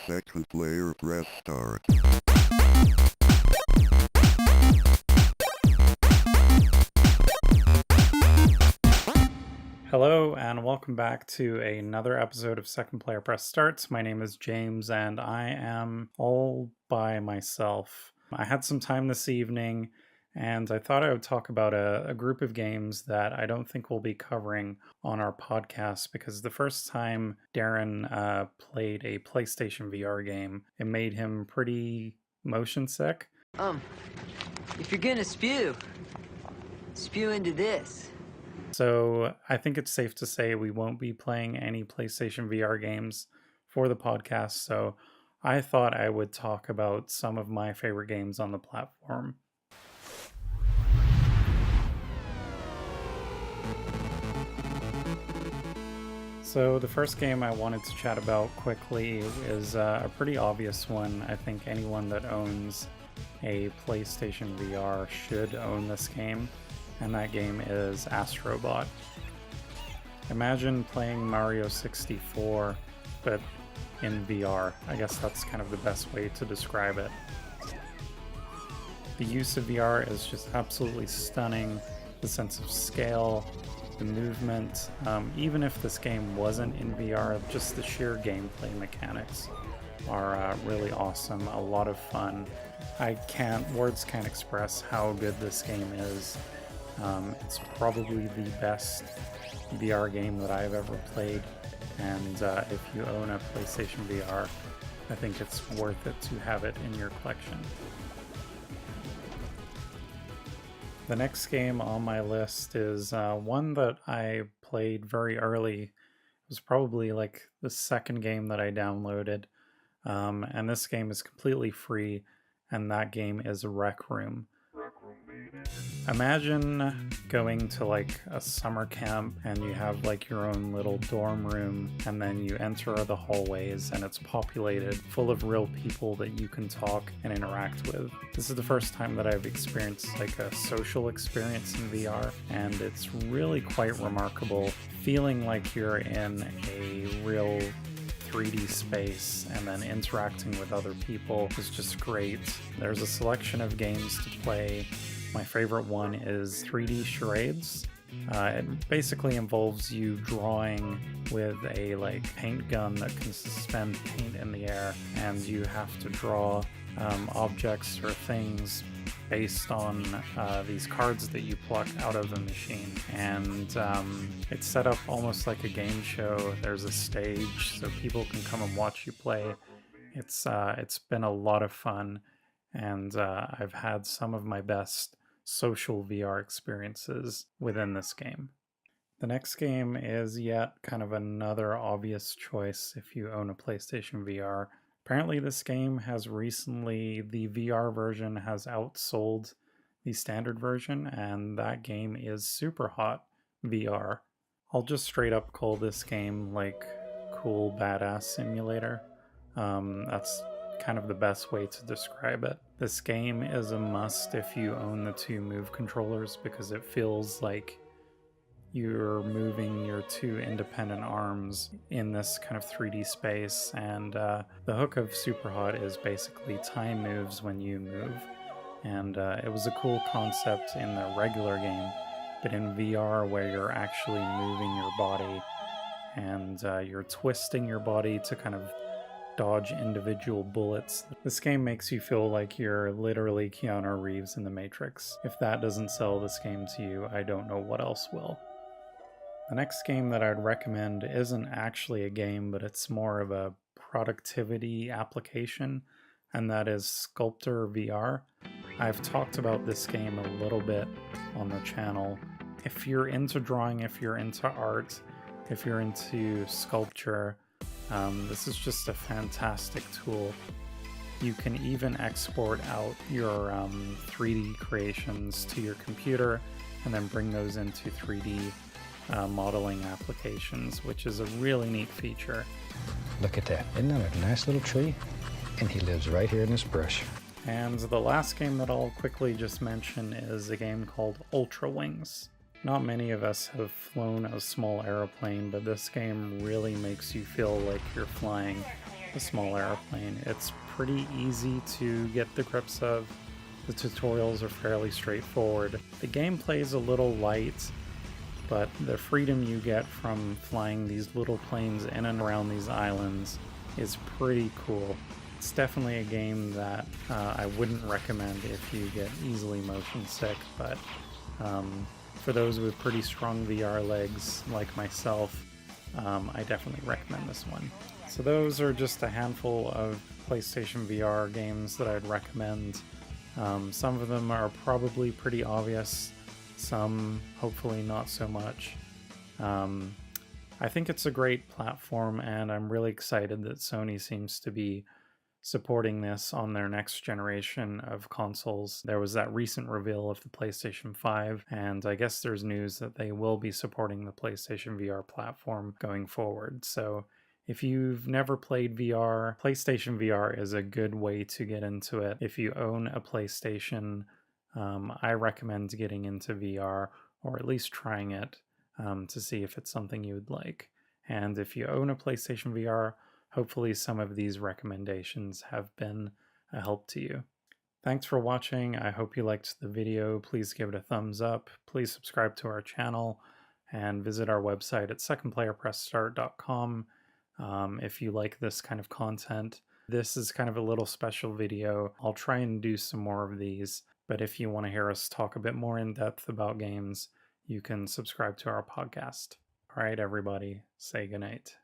second player, press start. Hello and welcome back to another episode of Second Player Press Starts. My name is James and I am all by myself. I had some time this evening and I thought I would talk about a group of games that I don't think we'll be covering on our podcast because the first time Darren played a PlayStation VR game, it made him pretty motion sick. If you're gonna spew into this. So I think it's safe to say we won't be playing any PlayStation VR games for the podcast. So I thought I would talk about some of my favorite games on the platform. So the first game I wanted to chat about quickly is a pretty obvious one. I think anyone that owns a PlayStation VR should own this game. And that game is Astro Bot. Imagine playing Mario 64, but in VR. I guess that's kind of the best way to describe it. The use of VR is just absolutely stunning. The sense of scale, the movement. Even if this game wasn't in VR, just the sheer gameplay mechanics are really awesome, a lot of fun. Words can't express how good this game is. It's probably the best VR game that I've ever played, and if you own a PlayStation VR, I think it's worth it to have it in your collection. The next game on my list is one that I played very early. It was probably like the second game that I downloaded, and this game is completely free, and that game is Rec Room. Imagine going to like a summer camp and you have like your own little dorm room, and then you enter the hallways and it's populated full of real people that you can talk and interact with. This is the first time that I've experienced like a social experience in VR, and it's really quite remarkable. Feeling like you're in a real 3D space and then interacting with other people is just great. There's a selection of games to play. My favorite one is 3D charades. It basically involves you drawing with a paint gun that can suspend paint in the air, and you have to draw objects or things based on these cards that you pluck out of the machine. And it's set up almost like a game show. There's a stage so people can come and watch you play. It's been a lot of fun, and I've had some of my best social VR experiences within this game. The next game is yet kind of another obvious choice if you own a PlayStation VR. Apparently this game has recently, the VR version has outsold the standard version, and that game is Superhot VR. I'll just straight up call this game like cool badass simulator. That's kind of the best way to describe it. This game is a must if you own the two Move controllers, because it feels like you're moving your two independent arms in this kind of 3D space, and the hook of Superhot is basically time moves when you move, and it was a cool concept in the regular game, but in VR where you're actually moving your body and you're twisting your body to kind of dodge individual bullets. This game makes you feel like you're literally Keanu Reeves in The Matrix. If that doesn't sell this game to you, I don't know what else will. The next game that I'd recommend isn't actually a game, but it's more of a productivity application, and that is Sculptor VR. I've talked about this game a little bit on the channel. If you're into drawing, if you're into art, if you're into sculpture, this is just a fantastic tool. You can even export out your 3D creations to your computer and then bring those into 3D modeling applications, which is a really neat feature. Look at that. Isn't that a nice little tree? And he lives right here in this brush. And the last game that I'll quickly just mention is a game called Ultra Wings. Not many of us have flown a small aeroplane, but this game really makes you feel like you're flying a small airplane. It's pretty easy to get the grips of. The tutorials are fairly straightforward. The gameplay is a little light, but the freedom you get from flying these little planes in and around these islands is pretty cool. It's definitely a game that I wouldn't recommend if you get easily motion sick, but for those with pretty strong VR legs like myself, I definitely recommend this one. So those are just a handful of PlayStation VR games that I'd recommend. Some of them are probably pretty obvious, some hopefully not so much. I think it's a great platform, and I'm really excited that Sony seems to be supporting this on their next generation of consoles. There was that recent reveal of the PlayStation 5, and I guess there's news that they will be supporting the PlayStation VR platform going forward. So if you've never played VR, PlayStation VR is a good way to get into it. If you own a PlayStation, I recommend getting into VR, or at least trying it to see if it's something you would like. And if you own a PlayStation VR, hopefully some of these recommendations have been a help to you. Thanks for watching. I hope you liked the video. Please give it a thumbs up. Please subscribe to our channel and visit our website at secondplayerpressstart.com if you like this kind of content. This is kind of a little special video. I'll try and do some more of these, but if you want to hear us talk a bit more in depth about games, you can subscribe to our podcast. All right, everybody, say goodnight.